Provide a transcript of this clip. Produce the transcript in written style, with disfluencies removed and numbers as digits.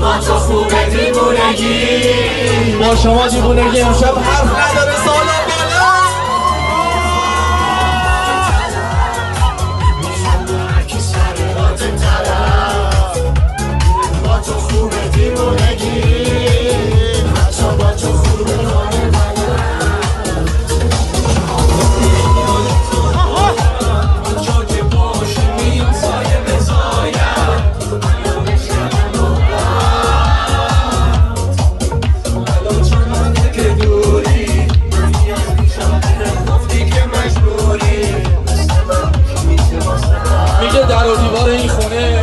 با تو خوبه دیوونگی، با شما دیوونگی امشب حرف نداره. سالا بالا کی سر طرف، با تو خوبه دیوونگی، حتی با تو خوبه کار منم. جا که باشی میام سایه به سایم، الان چنانه که دوری، میاد پیشم گفتی که مجبوری، میگه در و دیوار این خونه